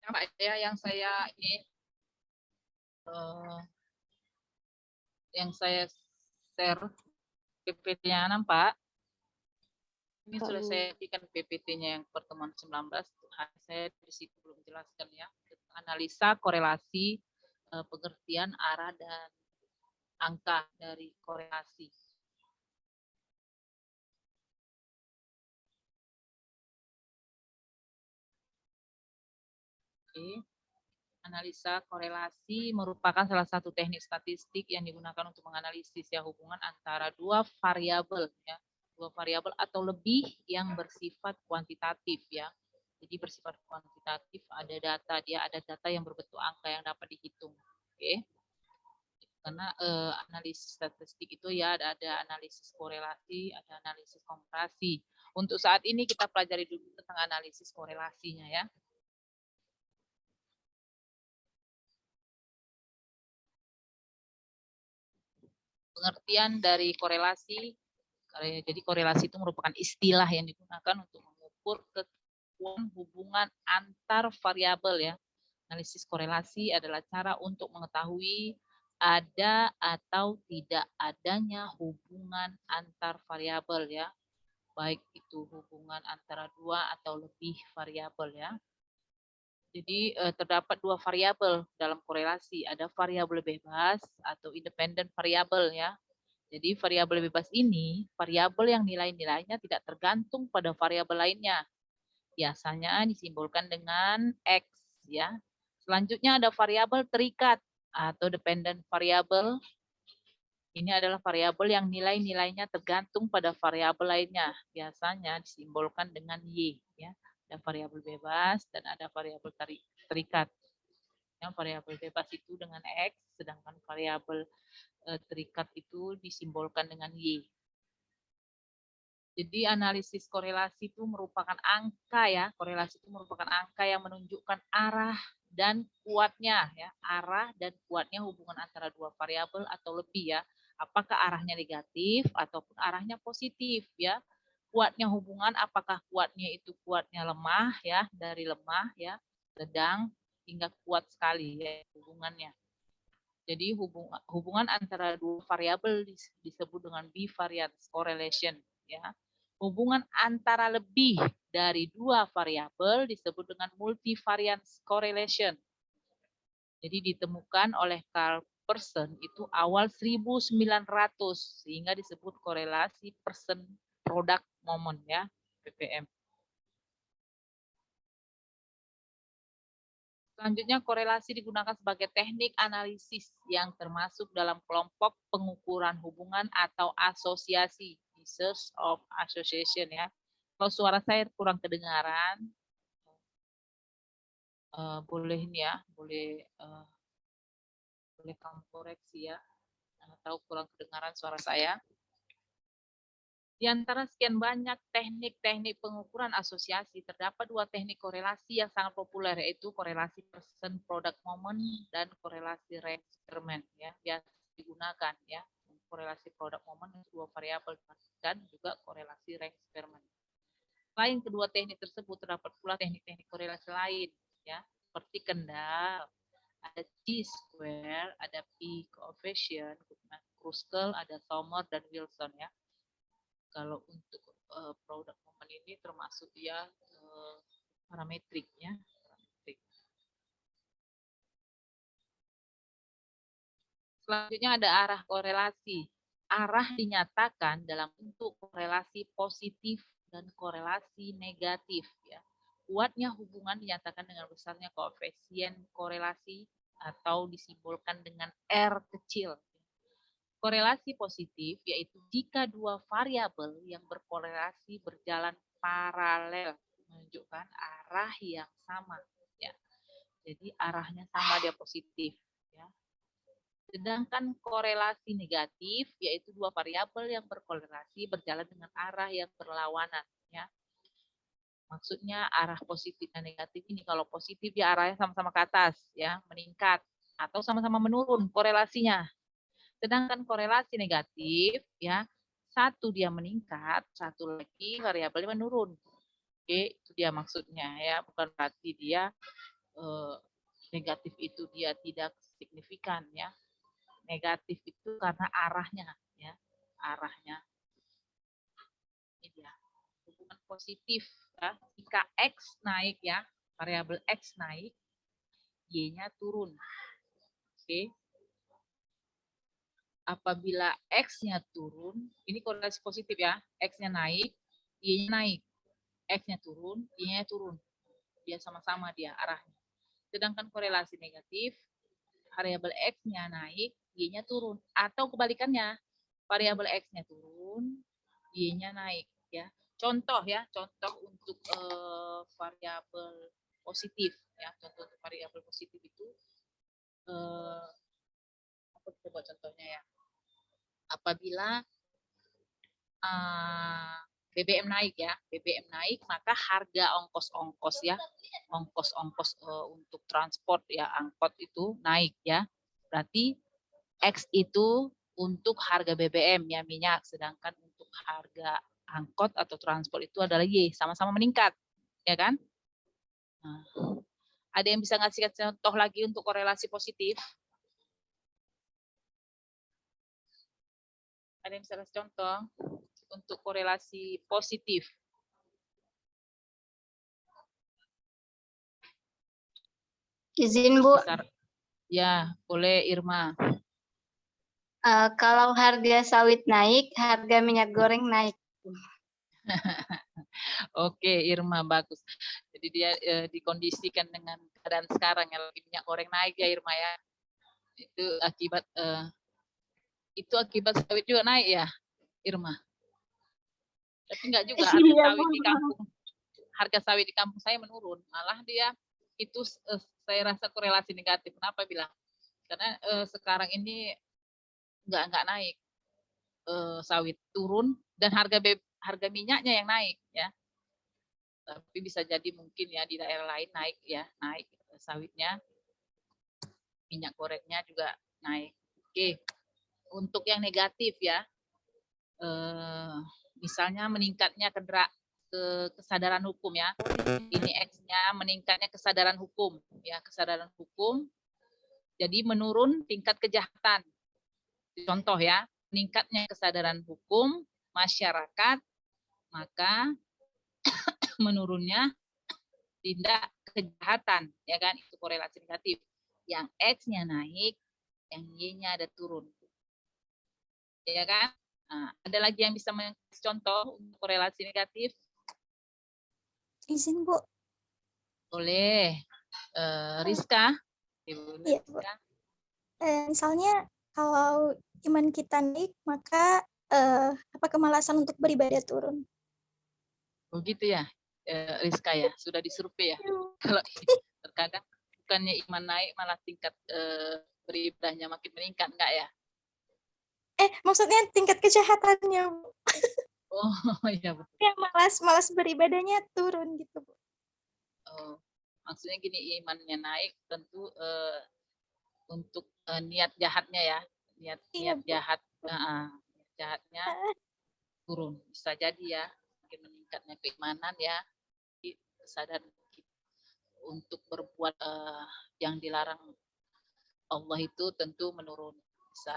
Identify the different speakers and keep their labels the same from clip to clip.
Speaker 1: Mbak ya, yang saya ini eh, yang saya share PPT-nya nampak. Ini sudah saya berikan PPT-nya yang pertemuan 19. Saya di situ belum jelaskan ya. Analisa korelasi, pengertian arah dan angka dari korelasi. Oke. Analisa korelasi merupakan salah satu teknik statistik yang digunakan untuk menganalisis ya hubungan antara dua variabel ya, dua variabel atau lebih yang bersifat kuantitatif ya. Jadi bersifat kuantitatif, ada data, dia ada data yang berbentuk angka yang dapat dihitung. Oke. Karena analisis statistik itu ya ada analisis korelasi, ada analisis komparasi. Untuk saat ini kita pelajari dulu tentang analisis korelasinya ya. Pengertian dari korelasi, jadi korelasi itu merupakan istilah yang digunakan untuk mengukur kekuatan hubungan antar variabel ya. Analisis korelasi adalah cara untuk mengetahui ada atau tidak adanya hubungan antar variabel ya, baik itu hubungan antara dua atau lebih variabel ya. Jadi terdapat dua variabel dalam korelasi, ada variabel bebas atau independen variabel ya. Jadi variabel bebas ini variabel yang nilai-nilainya tidak tergantung pada variabel lainnya. Biasanya disimbolkan dengan X ya. Selanjutnya ada variabel terikat atau dependent variable. Ini adalah variabel yang nilai-nilainya tergantung pada variabel lainnya. Biasanya disimbolkan dengan Y ya. Ada variabel bebas dan ada variabel terikat. Yang variabel bebas itu dengan X, sedangkan variabel terikat itu disimbolkan dengan Y. Jadi analisis korelasi itu merupakan angka ya, korelasi itu merupakan angka yang menunjukkan arah dan kuatnya ya, arah dan kuatnya hubungan antara dua variabel atau lebih ya. Apakah arahnya negatif ataupun arahnya positif ya. Kuatnya hubungan apakah kuatnya itu kuatnya lemah ya, dari lemah ya, sedang hingga kuat sekali ya hubungannya. Jadi hubungan antara dua variabel disebut dengan bivariance correlation ya. Hubungan antara lebih dari dua variabel disebut dengan multivariance correlation. Jadi ditemukan oleh Carl Pearson itu awal 1900 sehingga disebut korelasi Pearson product moment ya, PPM. Selanjutnya, korelasi digunakan sebagai teknik analisis yang termasuk dalam kelompok pengukuran hubungan atau asosiasi, research of association ya. Kalau suara saya kurang kedengaran, boleh ini ya, boleh kamu koreksi ya, atau kurang kedengaran suara saya. Di antara sekian banyak teknik-teknik pengukuran asosiasi, terdapat dua teknik korelasi yang sangat populer, yaitu korelasi person product moment dan korelasi range experiment ya, biasa digunakan ya. Korelasi product moment dua variabel dan juga korelasi range experiment. Selain kedua teknik tersebut, terdapat pula teknik-teknik korelasi lain ya, seperti kendall, ada chi-square, ada p coefficient, Kruskal, ada Sommer dan Wilson ya. Kalau untuk produk momen ini termasuk dia parametriknya. Selanjutnya ada arah korelasi. Arah dinyatakan dalam bentuk korelasi positif dan korelasi negatif ya. Kuatnya hubungan dinyatakan dengan besarnya koefisien korelasi atau disimbolkan dengan R kecil. Korelasi positif yaitu jika dua variabel yang berkorelasi berjalan paralel menunjukkan arah yang sama ya. Jadi arahnya sama, dia positif ya. Sedangkan korelasi negatif yaitu dua variabel yang berkorelasi berjalan dengan arah yang berlawanan ya. Maksudnya arah positif dan negatif ini, kalau positif ya arahnya sama-sama ke atas ya, meningkat, atau sama-sama menurun korelasinya. Sedangkan korelasi negatif ya, satu dia meningkat, satu lagi variabelnya menurun. Oke, itu dia maksudnya ya, bukan berarti dia eh, negatif itu dia tidak signifikan ya. Negatif itu karena arahnya ya, arahnya. Ini dia. Hubungan positif ya. Jika X naik ya, variabel X naik, Y-nya turun. Oke. Apabila X-nya turun, ini korelasi positif ya, X-nya naik, Y-nya naik. X-nya turun, Y-nya turun. Dia sama-sama dia arahnya. Sedangkan korelasi negatif, variabel X-nya naik, Y-nya turun. Atau kebalikannya, variabel X-nya turun, Y-nya naik. Ya. Contoh ya, contoh untuk variabel positif. Ya, contoh untuk variabel positif itu, apa kita buat contohnya ya. Apabila BBM naik ya, BBM naik, maka harga ongkos-ongkos ya, ongkos-ongkos untuk transport ya, angkot itu naik ya. Berarti X itu untuk harga BBM ya, minyak, sedangkan untuk harga angkot atau transport itu adalah Y, sama-sama meningkat, ya kan? Nah, ada yang bisa ngasih contoh lagi untuk korelasi positif? Ada yang bisa kasih contoh untuk korelasi positif?
Speaker 2: Izin Bu,
Speaker 1: Ya, boleh Irma.
Speaker 2: kalau harga sawit naik, harga minyak goreng naik.
Speaker 1: Oke, Irma, bagus. Jadi dia dikondisikan dengan keadaan sekarang ya, minyak goreng naik ya Irma ya. Itu akibat sawit juga naik ya, Irma. Tapi enggak juga, harga sawit di kampung saya menurun. Malah dia itu saya rasa korelasi negatif. Kenapa bilang? Karena sekarang ini enggak naik. Sawit turun dan harga minyaknya yang naik ya. Tapi bisa jadi mungkin ya di daerah lain naik ya, naik sawitnya, minyak gorengnya juga naik. Oke, untuk yang negatif ya, misalnya meningkatnya kesadaran hukum ya, ini X-nya meningkatnya kesadaran hukum ya, kesadaran hukum, jadi menurun tingkat kejahatan. Contoh ya, meningkatnya kesadaran hukum masyarakat, maka menurunnya tindak kejahatan, ya kan? Itu korelasi negatif. Yang X-nya naik, yang Y-nya ada turun. Ya kan? Nah, ada lagi yang bisa contoh untuk korelasi negatif?
Speaker 3: Izin Bu.
Speaker 1: Boleh. Rizka?
Speaker 3: Iya, Bu. Misalnya kalau iman kita naik, maka kemalasan untuk beribadah turun.
Speaker 1: Oh gitu ya, Rizka ya, sudah disurvei ya. Kalau terkadang bukannya iman naik, malah tingkat beribadahnya makin meningkat, enggak ya?
Speaker 3: Maksudnya tingkat kejahatannya, Bu.
Speaker 1: Oh iya betul.
Speaker 3: Ya, malas beribadahnya turun gitu, Bu.
Speaker 1: Oh, maksudnya gini, imannya naik tentu untuk niat jahatnya ya, niat jahat, jahatnya turun. Bisa jadi ya, mungkin meningkatnya keimanan ya, kesadaran untuk berbuat yang dilarang Allah itu tentu menurun. Bisa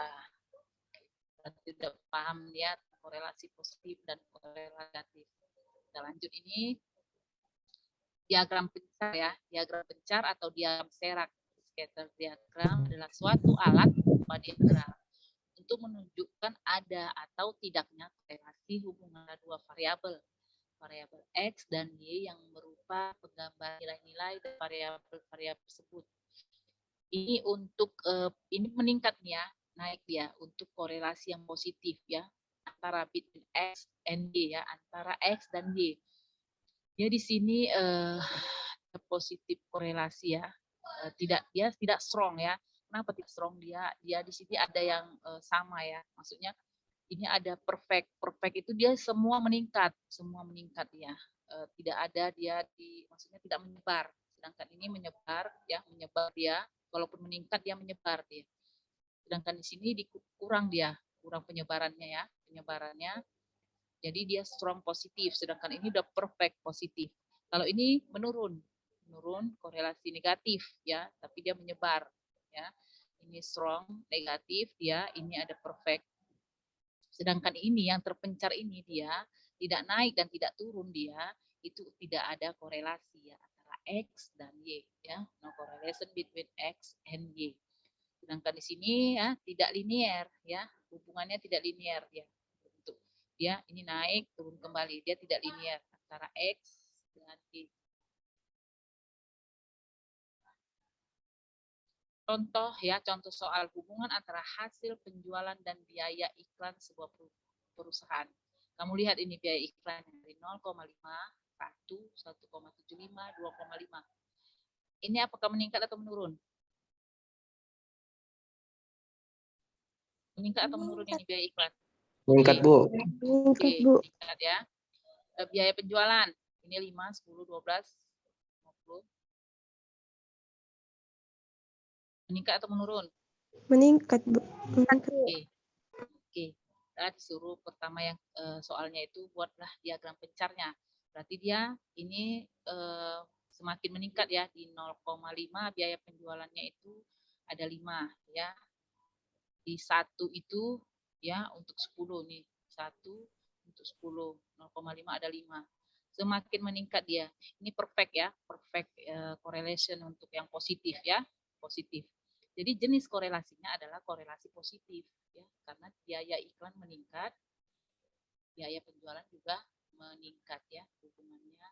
Speaker 1: tidak paham ya korelasi positif dan korelasi negatif. Kita lanjut ini diagram pencar ya, diagram pencar atau diagram serak. Scatter diagram adalah suatu alat berupa diagram untuk menunjukkan ada atau tidaknya korelasi hubungan dua variabel, variabel X dan Y yang berupa penggambar nilai-nilai dari variabel-variabel tersebut. Ini untuk ini meningkat ya, naik dia untuk korelasi yang positif ya antara between X and Y ya, antara X dan Y. Ya di sini positif korelasi ya, dia tidak strong ya. Kenapa tidak strong? Dia di sini ada yang sama ya, maksudnya ini ada perfect itu dia semua meningkat ya, tidak ada dia maksudnya tidak menyebar, sedangkan ini menyebar dia, walaupun meningkat dia menyebar dia, sedangkan di sini kurang penyebarannya ya, jadi dia strong positif, sedangkan ini udah perfect positif. Kalau ini menurun, menurun, korelasi negatif ya, tapi dia menyebar ya. Ini strong negatif dia, ini ada perfect. Sedangkan ini yang terpencar ini dia tidak naik dan tidak turun dia, itu tidak ada korelasi ya antara X dan Y ya. No correlation between X and Y. Sedangkan di sini ya tidak linear ya, hubungannya tidak linear ya. Untuk dia ini naik turun kembali, dia tidak linear antara X dengan Y. Contoh ya, contoh soal hubungan antara hasil penjualan dan biaya iklan sebuah perusahaan. Kamu lihat ini biaya iklan dari 0,5, 1, 1,75, 2,5. Ini apakah meningkat atau menurun? Meningkat atau menurun ini biaya iklan?
Speaker 4: Meningkat, Bu.
Speaker 3: Meningkat,
Speaker 1: Oke,
Speaker 3: Bu.
Speaker 1: meningkat ya. Biaya penjualan, ini 5, 10, 12, 50. Meningkat atau menurun?
Speaker 3: Meningkat, Bu. Meningkat.
Speaker 1: Oke. Oke. Kita disuruh pertama yang soalnya itu buatlah diagram pencarnya. Berarti dia ini semakin meningkat ya di 0,5 biaya penjualannya itu ada 5 ya. Di 1 itu ya untuk 10 nih. 1 untuk 10, 0,5 ada 5. Semakin meningkat dia. Ini perfect ya, perfect correlation untuk yang positif ya, positif. Jadi jenis korelasinya adalah korelasi positif ya, karena biaya iklan meningkat, biaya penjualan juga meningkat ya, hubungannya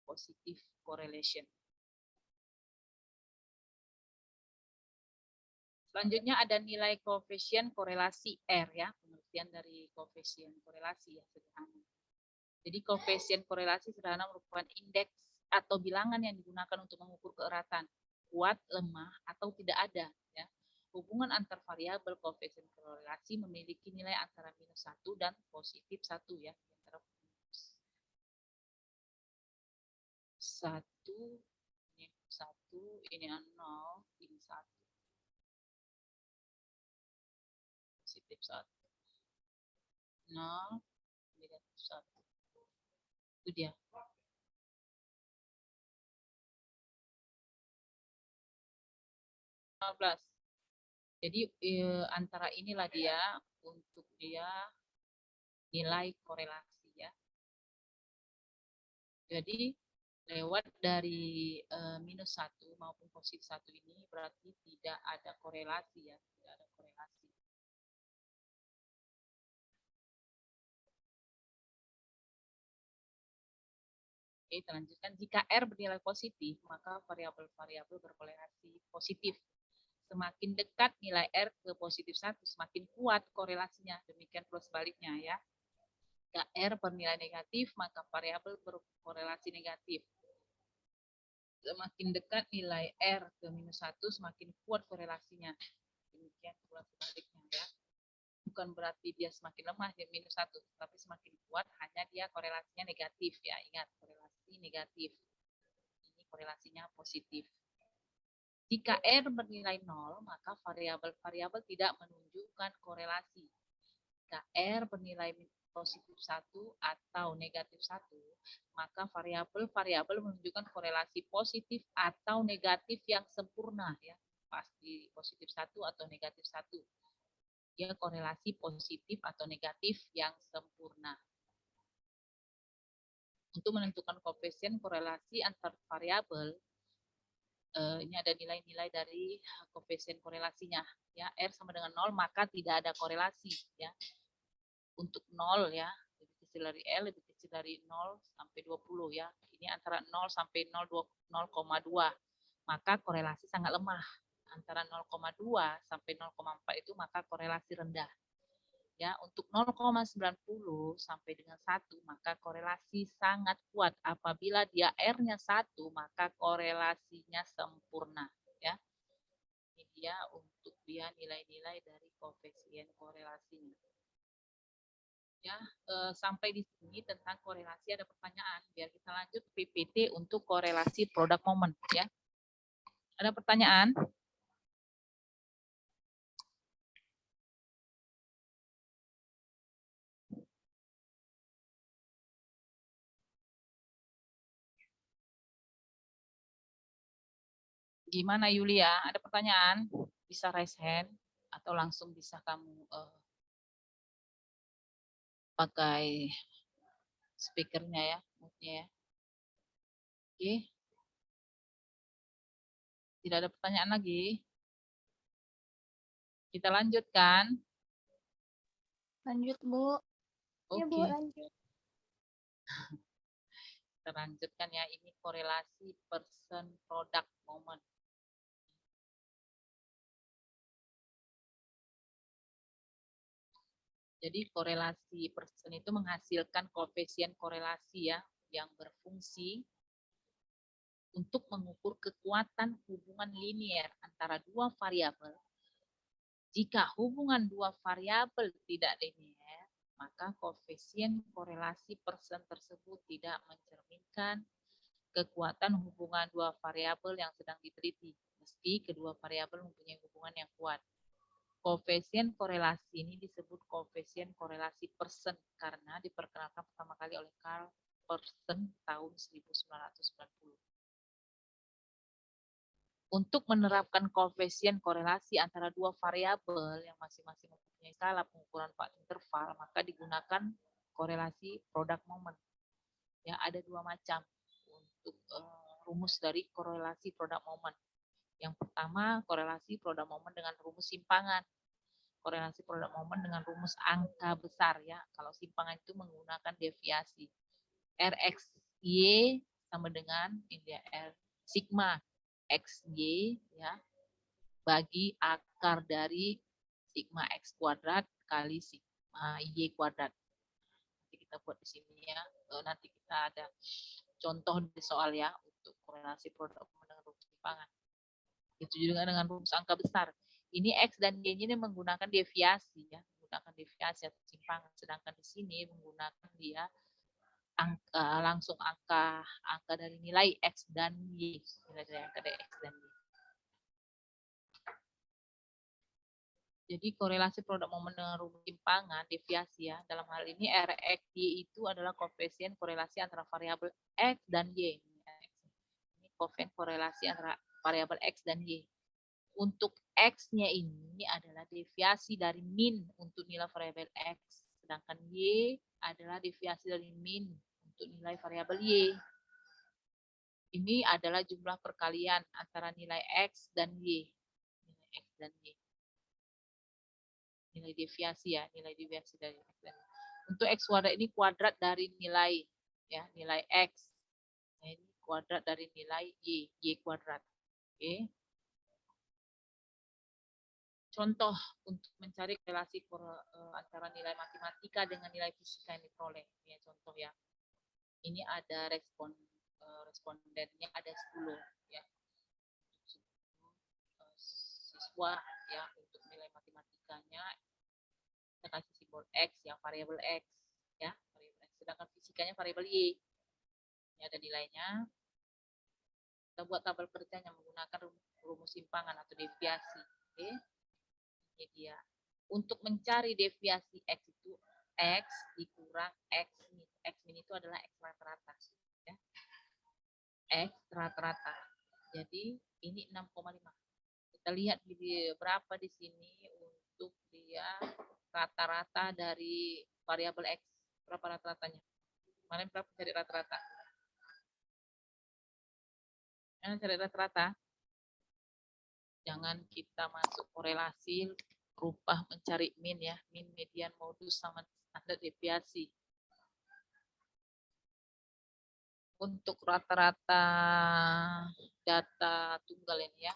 Speaker 1: positif correlation. Selanjutnya ada nilai koefisien korelasi R ya, pengertian dari koefisien korelasi ya sederhana. Jadi koefisien korelasi sederhana merupakan indeks atau bilangan yang digunakan untuk mengukur keeratan, kuat, lemah, atau tidak ada. Ya. Hubungan antar variabel koefisien korelasi memiliki nilai antara -1 dan +1 ya. Antara ini 1, ini 0, ini 1. +1. 0, -1. Itu dia. Jadi antara inilah dia untuk dia nilai korelasi ya. Jadi lewat dari -1 maupun +1 ini berarti tidak ada korelasi ya, tidak ada korelasi. Oke, kita lanjutkan. Jika R bernilai positif, maka variabel-variabel berkorelasi positif. Semakin dekat nilai R ke +1, semakin kuat korelasinya. Demikian pula sebaliknya ya. Jika R bernilai negatif, maka variabel berkorelasi negatif. Semakin dekat nilai R ke -1, semakin kuat korelasinya. Demikian pula sebaliknya ya. Bukan berarti dia semakin lemah di -1, tapi semakin kuat hanya dia korelasinya negatif ya. Ingat, korelasi negatif. Ini korelasinya positif. Jika R bernilai 0, maka variabel-variabel tidak menunjukkan korelasi. Jika R bernilai +1 atau -1, maka variabel-variabel menunjukkan korelasi positif atau negatif yang sempurna ya. Pasti +1 atau -1. Dia korelasi positif atau negatif yang sempurna. Untuk menentukan koefisien korelasi antar variabel, ini ada nilai-nilai dari koefisien korelasinya. Ya, R sama dengan 0, maka tidak ada korelasi. Ya. Untuk 0 ya, lebih kecil dari L, lebih kecil dari 0 sampai 20 ya. Ini antara 0 sampai 0,2. Maka korelasi sangat lemah. Antara 0,2 sampai 0,4 itu maka korelasi rendah. Ya, untuk 0,90 sampai dengan 1 maka korelasi sangat kuat. Apabila dia R-nya 1 maka korelasinya sempurna ya. Ini dia untuk dia nilai-nilai dari koefisien korelasinya. Ya, sampai di sini tentang korelasi ada pertanyaan. Biar kita lanjut PPT untuk korelasi produk momen ya. Ada pertanyaan? Gimana Yulia? Ada pertanyaan? Bisa raise hand atau langsung bisa kamu pakai speakernya ya, mute-nya ya. Oke. Tidak ada pertanyaan lagi. Kita lanjutkan.
Speaker 2: Lanjut, Bu.
Speaker 1: Oke.
Speaker 2: Ya, Bu, lanjut.
Speaker 1: Kita lanjutkan ya. Ini korelasi person product moment. Jadi korelasi person itu menghasilkan koefisien korelasi ya yang berfungsi untuk mengukur kekuatan hubungan linier antara dua variabel. Jika hubungan dua variabel tidak linier, maka koefisien korelasi person tersebut tidak mencerminkan kekuatan hubungan dua variabel yang sedang diteliti, meski kedua variabel mempunyai hubungan yang kuat. Koefisien korelasi ini disebut koefisien korelasi person karena diperkenalkan pertama kali oleh Carl Person tahun 1990. Untuk menerapkan koefisien korelasi antara dua variabel yang masing-masing mempunyai skala pengukuran Pak interval, maka digunakan korelasi product moment. Ya, ada dua macam untuk rumus dari korelasi product moment. Yang pertama, korelasi product moment dengan rumus simpangan. Korelasi product moment dengan rumus angka besar ya. Kalau simpangan itu menggunakan deviasi. RXY sama dengan ini ya, R sigma XY ya bagi akar dari sigma X kuadrat kali sigma Y kuadrat. Nanti kita buat di sini ya. Nanti kita ada contoh di soal ya untuk korelasi produk dengan rumus simpangan. Itu juga dengan rumus angka besar. Ini X dan Y ini menggunakan deviasi ya, menggunakan deviasi atau simpangan. Sedangkan di sini menggunakan dia langsung angka dari nilai X dan Y, nilai dari angka dari X dan Y. Jadi korelasi produk momen dengan rumus simpangan deviasi ya. Dalam hal ini RXY itu adalah koefisien korelasi antara variabel X dan Y. Ini koefisien korelasi antara variabel X dan Y. Untuk X-nya ini adalah deviasi dari min untuk nilai variabel X. Sedangkan Y adalah deviasi dari min untuk nilai variabel Y. Ini adalah jumlah perkalian antara nilai X dan Y. Nilai X dan Y. Nilai deviasi ya, nilai deviasi dari X dan Y. Untuk X kuadrat ini kuadrat dari nilai ya, nilai X. Nah, ini kuadrat dari nilai Y, Y kuadrat. Oke. Contoh untuk mencari relasi antara nilai matematika dengan nilai fisika yang diperoleh. Ini contoh ya. Ini ada respondennya ada 10 ya. Siswa ya untuk nilai matematikanya kita kasih simbol X yang variabel X ya, variabel X. Sedangkan fisikanya variabel Y. Ini ada nilainya. Kita buat tabel kerjanya menggunakan rumus simpangan atau deviasi. Oke. Ini dia. Untuk mencari deviasi X itu X dikurang X min. X min itu adalah X rata-rata. Ya. X rata-rata. Jadi ini 6,5. Kita lihat berapa di sini untuk dia rata-rata dari variabel X. Berapa rata-ratanya? Kemarin berapa cari rata-rata? Cari rata-rata. Jangan kita masuk korelasi rubah mencari min ya, min median modus sama standar deviasi. Untuk rata-rata data tunggal ini ya,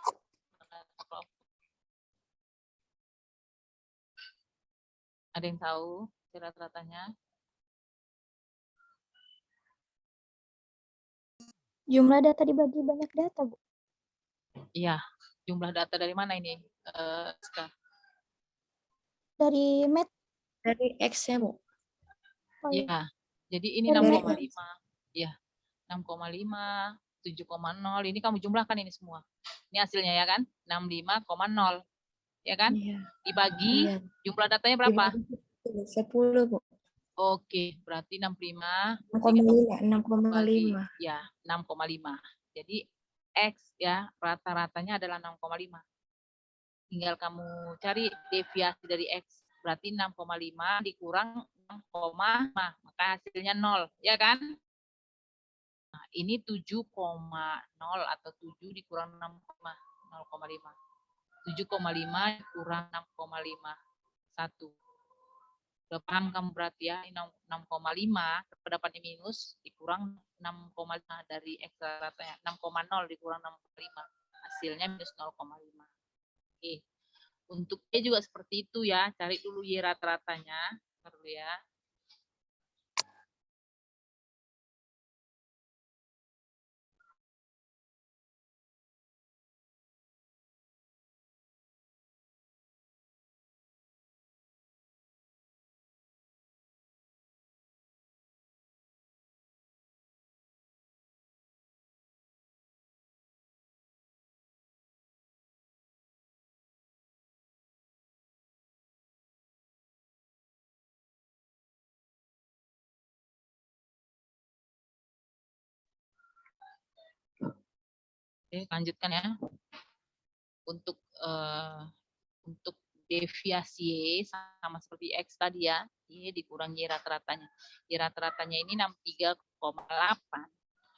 Speaker 1: ada yang tahu rata-ratanya?
Speaker 2: Jumlah data dibagi banyak data, Bu.
Speaker 1: Iya, jumlah data dari mana ini?
Speaker 2: Dari Met.
Speaker 3: Dari X-nya, Bu.
Speaker 1: Iya, jadi ini 6,5. Ya, 6,5, 7,0. Ini kamu jumlahkan ini semua. Ini hasilnya ya kan? 65,0. Ya kan?
Speaker 3: Iya.
Speaker 1: Dibagi
Speaker 3: Iya.
Speaker 1: jumlah datanya berapa?
Speaker 3: 10, Bu.
Speaker 1: Oke, berarti 65
Speaker 3: 6,5.
Speaker 1: bagi ya 6,5. Jadi X ya, rata-ratanya adalah 6,5. Tinggal kamu cari deviasi dari X. Berarti 6,5 dikurang 6,5, maka hasilnya 0, ya kan? Nah, ini 7,0 atau 7 dikurang 0,5. 7,5 kurang 6,5. 1. Udah paham kamu berarti ya, 6,5 pendapatnya minus dikurang 6,5 dari X ratanya. 6,0 dikurang 6,5. Hasilnya minus 0,5. Oke. Untuk Y juga seperti itu ya. Cari dulu Y rata-ratanya. Perlu ya. Oke, lanjutkan ya. Untuk deviasi Y sama seperti X tadi ya, Y dikurang Y rata-ratanya. Y rata-ratanya ini 63,8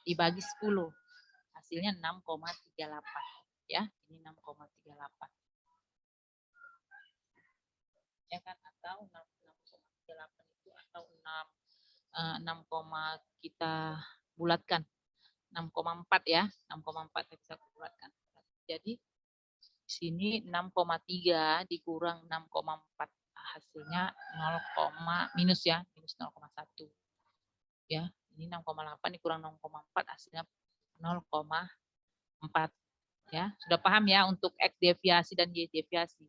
Speaker 1: dibagi 10. Hasilnya 6,38 ya. Ini 6,38. Ya kan, atau 6,38 itu atau 6 kita bulatkan 6,4 ya, 6,4 bisa bulatkan. Jadi di sini 6,3 dikurang 6,4 hasilnya 0, minus ya, minus 0,1 ya. Ini 6,8 dikurang 0,4 hasilnya 0,4 ya. Sudah paham ya untuk X deviasi dan Y deviasi.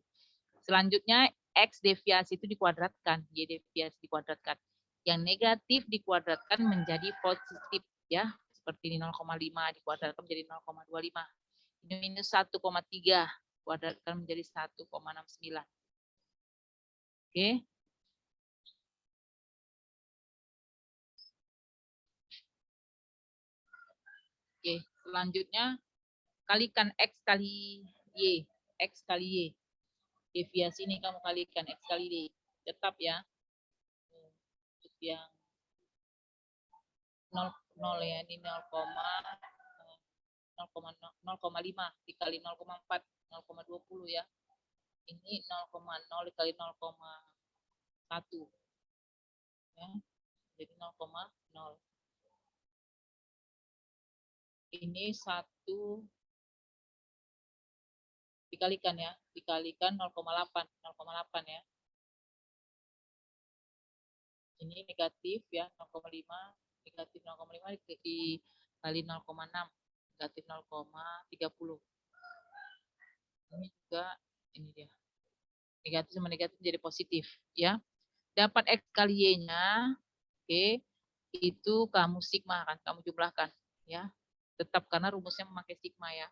Speaker 1: Selanjutnya X deviasi itu dikuadratkan, Y deviasi dikuadratkan. Yang negatif dikuadratkan menjadi positif ya. Seperti ini 0,5 dikuadratkan menjadi 0,25. Ini minus 1,3 kuadratkan menjadi 1,69. Oke. Oke, selanjutnya kalikan X kali Y. X kali Y. Deviasi ini kamu kalikan X kali Y. Tetap ya. Untuk yang 0, ya, ini 0,5 dikali 0,4, 0,20 ya. Ini 0,0 dikali 0,1 ya. Jadi 0,0. Ini 1 dikalikan ya, dikalikan 0,8 ya. Ini negatif ya, 0,5 negatif 0,5 dikali 0,6 negatif 0,30. Ini juga ini dia. Negatif sama negatif jadi positif ya. Dapat X kali Y-nya, oke, itu kamu sigma kan, kamu jumlahkan ya. Tetap karena rumusnya memakai sigma ya.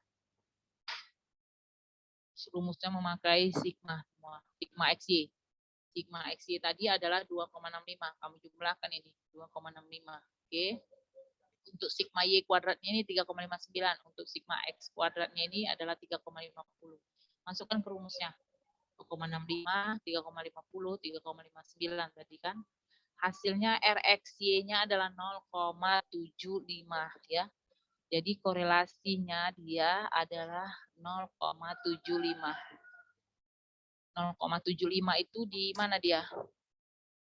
Speaker 1: Rumusnya memakai sigma semua, sigma XY. Sigma XY tadi adalah 2,65. Kamu jumlahkan ini 2,65. Oke. Untuk sigma Y kuadratnya ini 3,59. Untuk sigma X kuadratnya ini adalah 3,50. Masukkan ke rumusnya. 2,65, 3,50, 3,59 tadi kan. Hasilnya RXY-nya adalah 0,75 ya. Jadi korelasinya dia adalah 0,75. 0,75 itu di mana dia?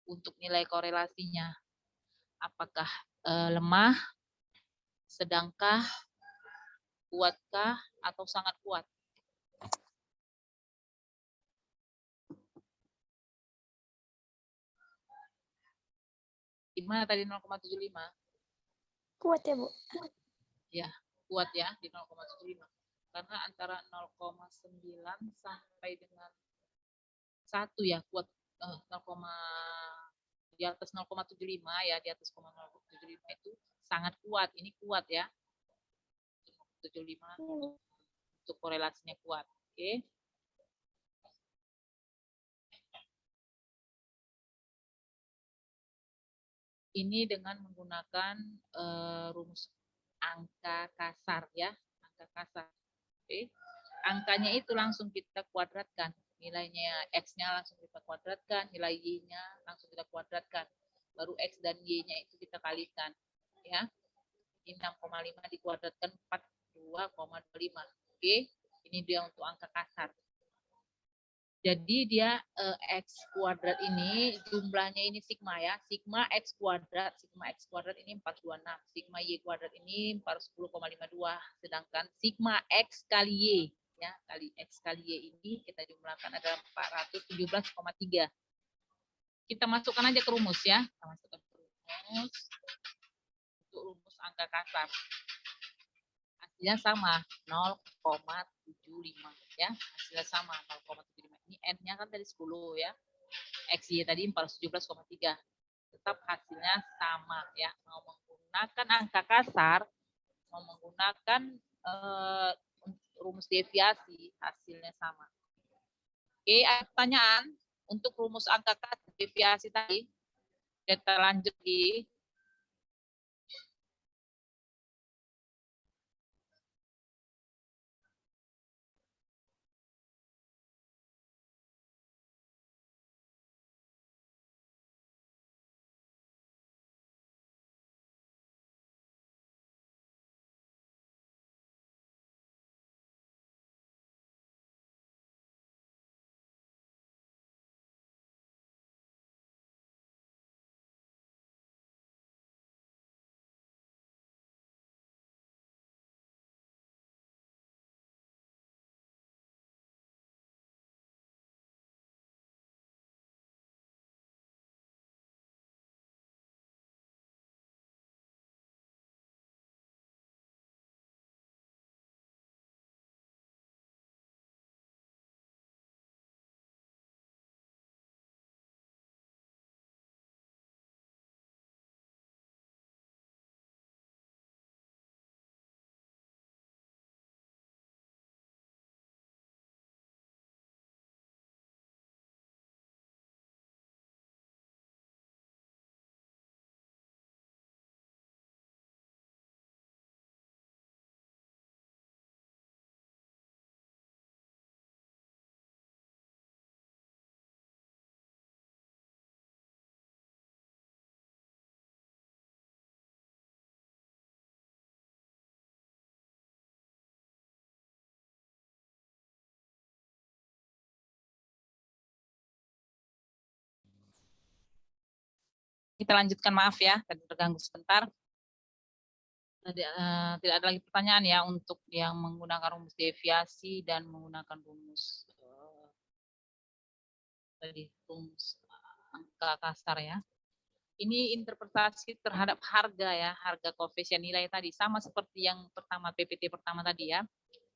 Speaker 1: Untuk nilai korelasinya. Apakah lemah, sedangkah, kuatkah, atau sangat kuat? Gimana tadi 0,75?
Speaker 3: Kuat ya, Bu?
Speaker 1: Ya, kuat ya di 0,75. Karena antara 0,9 sampai dengan 1 ya, kuat 0, di atas 0,75 ya, di atas 0,75 itu sangat kuat. Ini kuat ya. 0,75 untuk korelasinya kuat. Oke. Ini dengan menggunakan rumus angka kasar ya, angka kasar. Oke. Angkanya itu langsung kita kuadratkan. Nilainya X-nya langsung kita kuadratkan, nilai Y-nya langsung kita kuadratkan. Baru X dan Y-nya itu kita kalikan. Ya. Ini 6,5 dikuadratkan 42,25. Oke. Ini dia untuk angka kasar. Jadi dia X kuadrat ini jumlahnya ini sigma ya. Sigma X kuadrat ini 426. Sigma Y kuadrat ini 410,52. Sedangkan sigma X kali Y ya, kali X kali Y ini kita jumlahkan adalah 417,3. Kita masukkan aja ke rumus ya. Kita masukkan ke rumus. Untuk rumus angka kasar. Hasilnya sama 0,75 ya. Hasilnya sama 0,75. Ini N-nya kan tadi 10 ya. X-Y tadi 417,3. Tetap hasilnya sama ya. Mau menggunakan angka kasar, mau menggunakan rumus deviasi, hasilnya sama. Oke, ada pertanyaan untuk rumus angka kasar deviasi tadi. Kita lanjut di kita lanjutkan, maaf ya, tadi terganggu sebentar. Tidak ada lagi pertanyaan ya untuk yang menggunakan rumus deviasi dan menggunakan rumus angka kasar ya. Ini interpretasi terhadap harga ya, harga koefisien nilai tadi sama seperti yang pertama PPT pertama tadi ya.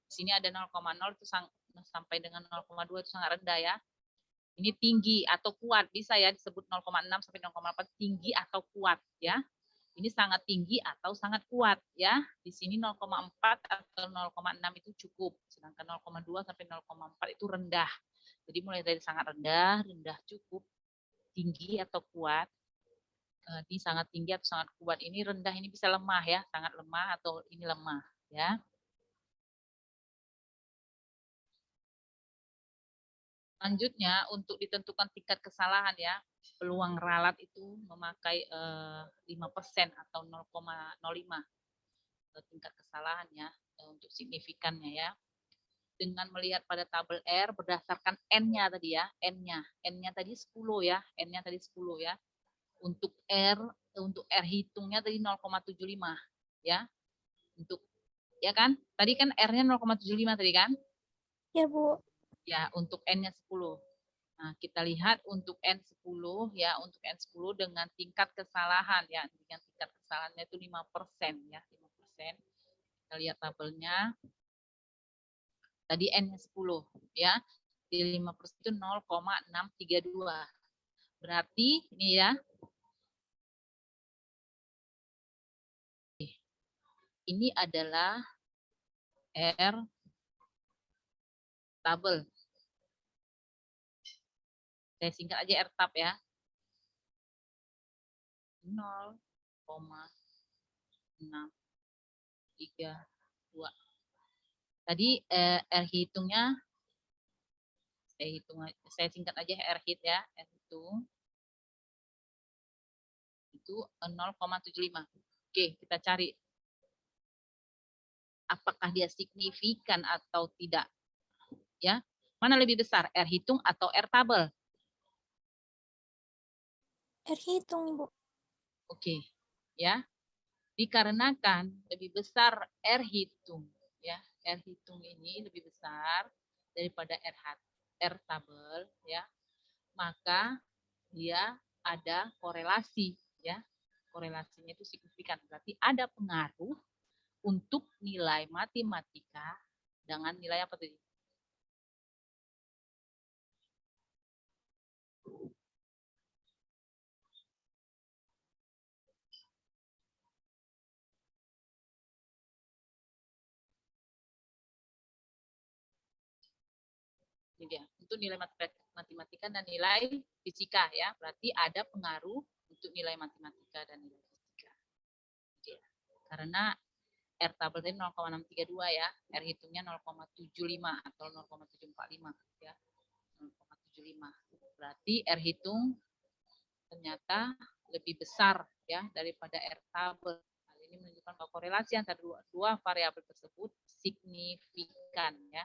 Speaker 1: Di sini ada 0,0 itu sampai dengan 0,2 itu sangat rendah ya. Ini tinggi atau kuat, bisa ya disebut 0,6 sampai 0,4 tinggi atau kuat ya. Ini sangat tinggi atau sangat kuat ya. Di sini 0,4 atau 0,6 itu cukup, sedangkan 0,2 sampai 0,4 itu rendah. Jadi mulai dari sangat rendah, rendah cukup, tinggi atau kuat. Ini sangat tinggi atau sangat kuat. Ini rendah, ini bisa lemah ya, sangat lemah atau ini lemah ya. Selanjutnya untuk ditentukan tingkat kesalahan ya, peluang ralat itu memakai 5% atau 0,05 tingkat kesalahannya untuk signifikannya ya. Dengan melihat pada tabel R berdasarkan N-nya tadi ya, N-nya tadi 10 ya, N-nya tadi 10 ya. Untuk R hitungnya tadi 0,75 ya. Untuk ya kan? Tadi kan R-nya 0,75 tadi kan?
Speaker 3: Ya, Bu.
Speaker 1: Ya, untuk N-nya 10. Nah, kita lihat untuk N10 ya, untuk N10 dengan tingkat kesalahan ya, dengan tingkat kesalahannya itu 5% ya, 5%. Kita lihat tabelnya. Tadi N-nya 10 ya. Di 5% itu 0,632. Berarti ini ya. Ini adalah R tabel. Saya singkat aja R tab ya. 0,632. Tadi R hitungnya saya singkat aja R hit ya, R hitung itu 0,75. Oke, kita cari apakah dia signifikan atau tidak. Ya, mana lebih besar, R hitung atau R tabel?
Speaker 3: R hitung, Ibu.
Speaker 1: Oke, ya. Dikarenakan lebih besar R hitung, ya. R hitung ini lebih besar daripada R tabel, ya. Maka dia ada korelasi, ya. Korelasinya itu signifikan. Berarti ada pengaruh untuk nilai matematika dengan nilai apa tadi? Ini dia. Untuk nilai matematika dan nilai fisika ya. Berarti ada pengaruh untuk nilai matematika dan nilai fisika. Ya. Karena R tabel tadi 0,632 ya. R hitungnya 0,75 atau 0,745 ya. 0,75. Berarti R hitung ternyata lebih besar ya daripada R tabel. Hal ini menunjukkan bahwa korelasi antara dua variabel tersebut signifikan ya.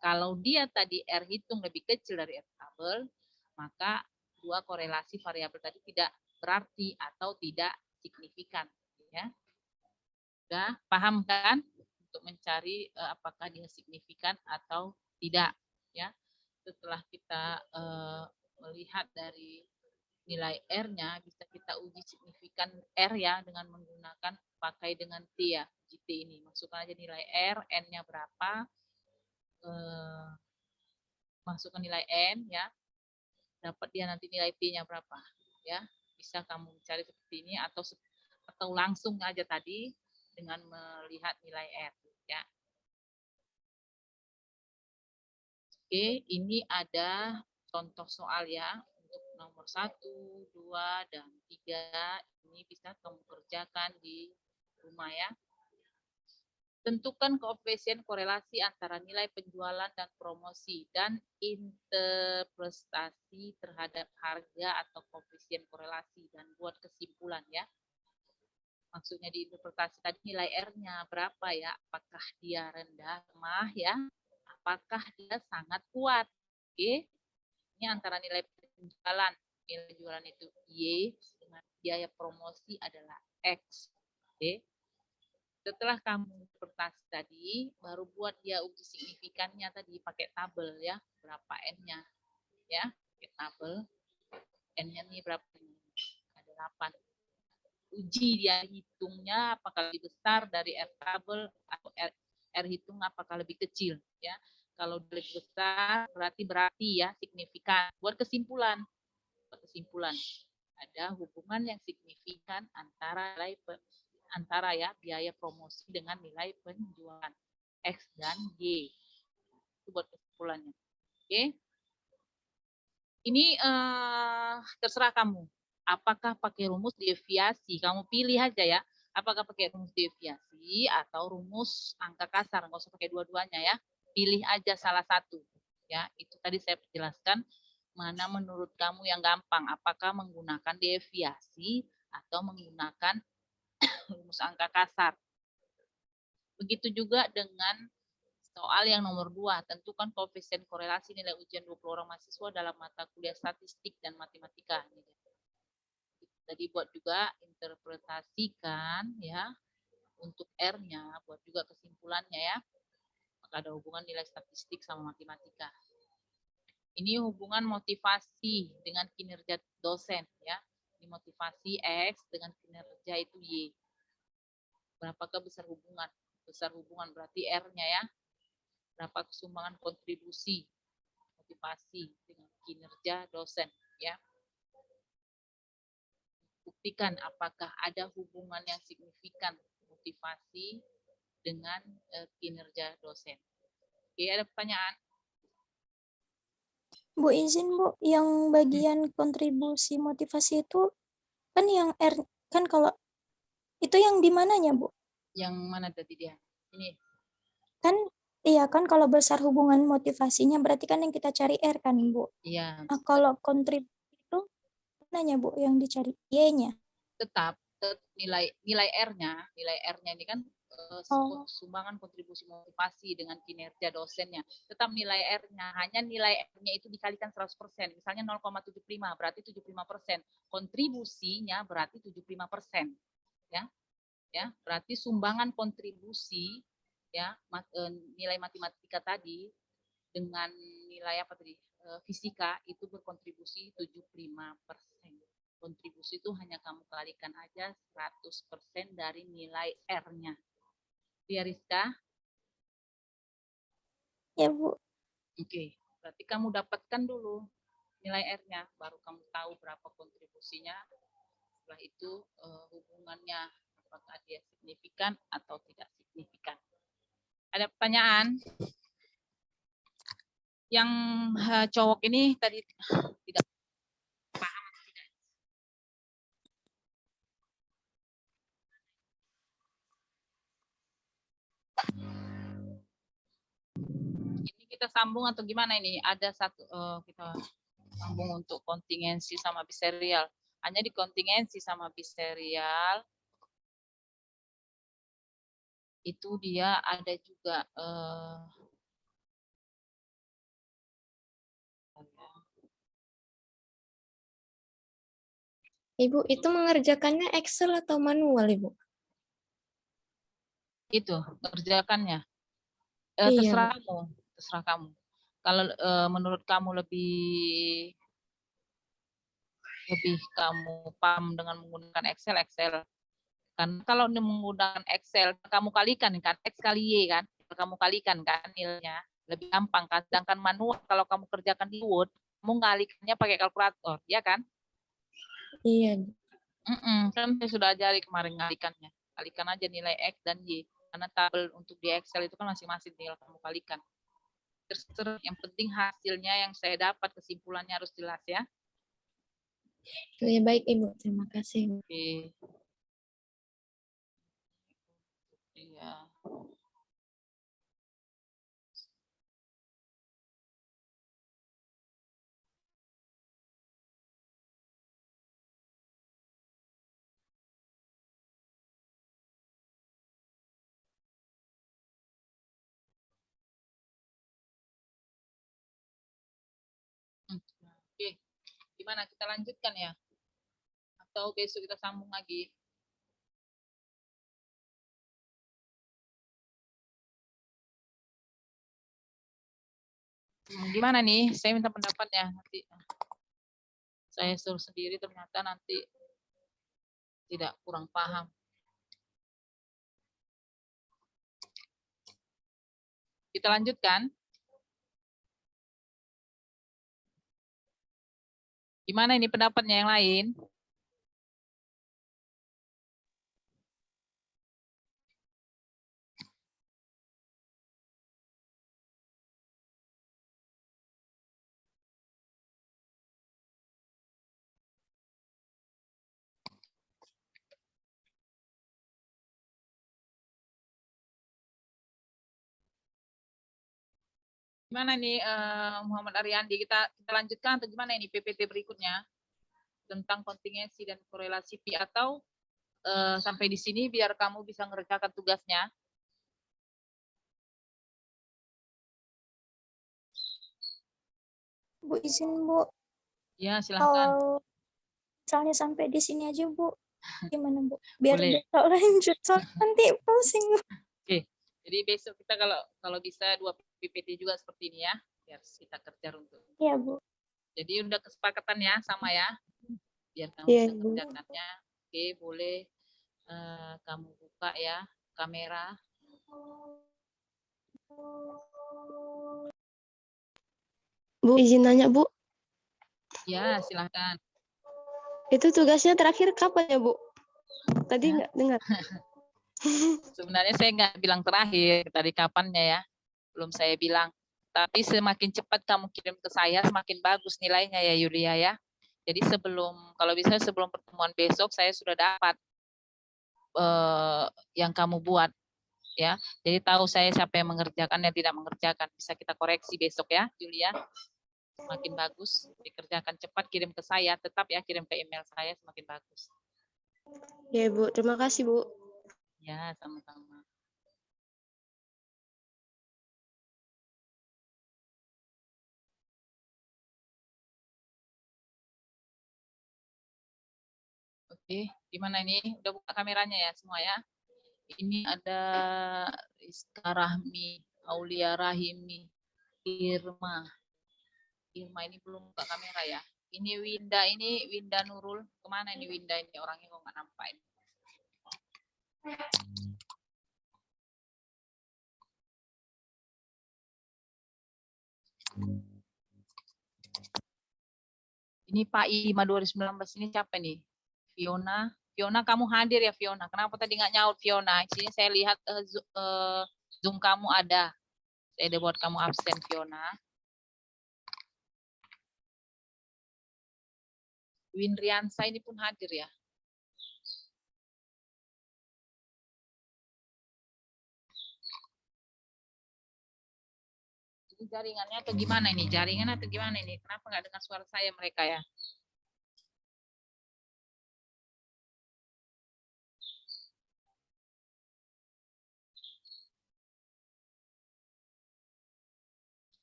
Speaker 1: Kalau dia tadi R hitung lebih kecil dari R tabel, maka dua korelasi variabel tadi tidak berarti atau tidak signifikan. Ya. Sudah paham kan? Untuk mencari apakah dia signifikan atau tidak. Ya. Setelah kita melihat dari nilai R-nya, bisa kita uji signifikan R ya dengan menggunakan pakai dengan T ya, GT ini. Masukkan aja nilai R, N-nya berapa, masukkan nilai N ya, dapat dia nanti nilai T-nya berapa ya. Bisa kamu cari seperti ini atau langsung aja tadi dengan melihat nilai R ya. Oke, ini ada contoh soal ya untuk nomor 1, 2, dan 3. Ini bisa kamu kerjakan di rumah ya. Tentukan koefisien korelasi antara nilai penjualan dan promosi dan interpretasi terhadap harga atau koefisien korelasi dan buat kesimpulan ya. Maksudnya di interpretasi tadi nilai R-nya berapa ya? Apakah dia rendah, lemah ya? Apakah dia sangat kuat? Oke. Ini antara nilai penjualan, nilai jualan itu Y dengan biaya promosi adalah X. Oke. Setelah kamu interpretasi tadi, baru buat dia uji signifikannya tadi pakai tabel ya, berapa N-nya. Ya, pakai tabel. N-nya nih berapa? Ada 8. Uji dia hitungnya apakah lebih besar dari R tabel atau R hitung apakah lebih kecil ya. Kalau lebih besar berarti ya signifikan. Buat kesimpulan. Ada hubungan yang signifikan antara ya biaya promosi dengan nilai penjualan X dan Y. Itu buat kesimpulannya. Oke. Ini terserah kamu. Apakah pakai rumus deviasi? Kamu pilih aja ya. Apakah pakai rumus deviasi atau rumus angka kasar? Nggak usah pakai dua-duanya ya. Pilih aja salah satu. Ya, itu tadi saya jelaskan mana menurut kamu yang gampang. Apakah menggunakan deviasi atau menggunakan rumus angka kasar. Begitu juga dengan soal yang nomor 2, tentukan koefisien korelasi nilai ujian 20 orang mahasiswa dalam mata kuliah statistik dan matematika. Tadi buat juga interpretasikan ya untuk R-nya, buat juga kesimpulannya ya. Maka ada hubungan nilai statistik sama matematika. Ini hubungan motivasi dengan kinerja dosen ya. Ini motivasi X dengan kinerja itu Y. Berapakah besar hubungan? Besar hubungan berarti R-nya ya. Berapa kesumbangan kontribusi motivasi dengan kinerja dosen ya. Buktikan apakah ada hubungan yang signifikan motivasi dengan kinerja dosen. Oke, ada pertanyaan?
Speaker 3: Bu, izin Bu, yang bagian kontribusi motivasi itu kan yang R, kan kalau itu yang di mananya Bu?
Speaker 1: Yang mana tadi dia? Ini.
Speaker 3: Kan Iya kan kalau besar hubungan motivasinya berarti kan yang kita cari R kan, Bu.
Speaker 1: Iya,
Speaker 3: Nah, kalau kontribusi itu nanya Bu yang dicari Y-nya.
Speaker 1: tetap nilai R-nya ini kan
Speaker 3: Oh,
Speaker 1: sumbangan kontribusi motivasi dengan kinerja dosennya. Tetap nilai R-nya, hanya nilai R-nya itu dikalikan 100%. Misalnya 0,75 berarti 75%. Kontribusinya berarti 75%. Ya, berarti sumbangan kontribusi ya nilai matematika tadi dengan nilai apa tadi fisika itu berkontribusi 75%. Kontribusi itu hanya kamu kalikan aja 100% dari nilai R-nya. Ya Rizka?
Speaker 3: ya Bu.
Speaker 1: Oke, berarti kamu dapatkan dulu nilai R-nya, baru kamu tahu berapa kontribusinya. Setelah itu hubungannya apakah dia signifikan atau tidak signifikan. Ada pertanyaan? Yang cowok ini tadi tidak paham. Ini kita sambung atau gimana ini? Ada satu kita sambung untuk kontingensi sama biserial. Hanya di kontingensi sama biserial itu dia ada juga
Speaker 4: Ibu, itu mengerjakannya Excel atau manual, Ibu?
Speaker 1: itu kerjakannya.
Speaker 4: Iya,
Speaker 1: Terserah kamu, terserah kamu. Kalau menurut kamu lebih kamu paham dengan menggunakan Excel. Kan kalau menggunakan Excel, kamu kalikan kan, X kali Y kan, kamu kalikan kan nilainya, lebih gampang kan. Sedangkan manual kalau kamu kerjakan di Word, kamu ngalikannya pakai kalkulator, ya kan?
Speaker 4: Iya.
Speaker 1: Kan saya sudah ajari kemarin ngalikannya. Kalikan aja nilai X dan Y. Karena tabel untuk di Excel itu kan masing-masing tinggal kamu kalikan. Terserah, yang penting hasilnya yang saya dapat, kesimpulannya harus jelas ya.
Speaker 4: Iya, baik Ibu. Terima kasih.
Speaker 1: Oke. Iya. Oke. Gimana, kita lanjutkan ya? Atau besok kita sambung lagi? Gimana nih? Saya minta pendapatnya nanti. Saya suruh sendiri ternyata nanti tidak kurang paham. Kita lanjutkan. Gimana ini pendapatnya yang lain? Gimana nih Muhammad Ariandi, kita lanjutkan atau gimana ini PPT berikutnya tentang kontingensi dan korelasi Pi, atau sampai di sini biar kamu bisa mengerjakan tugasnya?
Speaker 3: Bu izin Bu.
Speaker 1: Ya, silahkan.
Speaker 3: Kalau misalnya sampai di sini aja Bu. Gimana Bu? Biar
Speaker 1: Boleh.
Speaker 3: besok lanjut. Soalnya nanti pusing Bu.
Speaker 1: Oke. Jadi besok kita kalau bisa 2 PPT juga seperti ini ya, biar kita kerja untuk.
Speaker 3: Iya Bu.
Speaker 1: Jadi udah kesepakatan ya sama ya, biar kamu
Speaker 4: Iya,
Speaker 1: bisa
Speaker 4: Ibu.
Speaker 1: kerjakannya. Oke, boleh kamu buka ya kamera.
Speaker 4: Bu, izin nanya, Bu.
Speaker 1: Ya, silahkan.
Speaker 4: Itu tugasnya terakhir kapan ya, Bu? Tadi
Speaker 1: Ya.
Speaker 4: nggak dengar.
Speaker 1: Sebenarnya saya nggak bilang terakhir tadi kapannya ya, belum saya bilang. Tapi semakin cepat kamu kirim ke saya, semakin bagus nilainya ya Yulia ya. Jadi kalau bisa sebelum pertemuan besok saya sudah dapat yang kamu buat. Ya, jadi tahu saya siapa yang mengerjakan dan tidak mengerjakan. Bisa kita koreksi besok ya, Julia. Semakin bagus, dikerjakan cepat, kirim ke saya. Tetap ya, kirim ke email saya, semakin bagus.
Speaker 4: Ya, Bu. Terima kasih, Bu.
Speaker 1: Ya, sama-sama. Oke, gimana ini? Udah buka kameranya ya semua ya? Ini ada Rizka Rahmi, Aulia Rahimi, Irma. Irma ini belum buka kamera ya. Ini Winda Nurul. Kemana ini Winda ini? Orangnya kok nggak nampak ini. Ini Pak IMA 2019 ini siapa nih? Fiona. Fiona kamu hadir ya Fiona. Kenapa tadi nggak nyaut Fiona? Sini saya lihat Zoom kamu ada. Saya udah buat kamu absen Fiona. Winriansa ini pun hadir ya. Ini jaringannya atau gimana ini? Jaringan atau gimana ini? Kenapa nggak dengar suara saya mereka ya?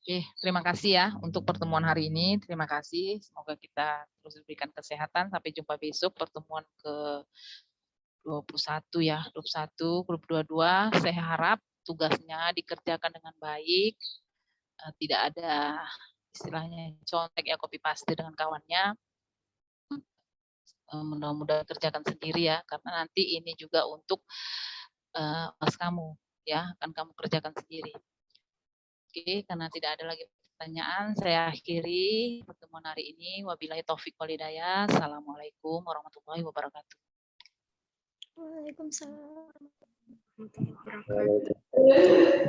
Speaker 1: Oke, terima kasih ya untuk pertemuan hari ini. Terima kasih. Semoga kita terus diberikan kesehatan. Sampai jumpa besok pertemuan ke 21 ya. 21, grup 22. Saya harap tugasnya dikerjakan dengan baik. Tidak ada istilahnya contek ya, copy paste dengan kawannya. Mudah-mudahan kerjakan sendiri ya. Karena nanti ini juga untuk pas kamu ya, akan kamu kerjakan sendiri. Oke, karena tidak ada lagi pertanyaan, saya akhiri pertemuan hari ini. Wabillahi taufik wal hidayah. Assalamualaikum warahmatullahi wabarakatuh.
Speaker 3: Waalaikumsalam.
Speaker 5: Waalaikumsalam.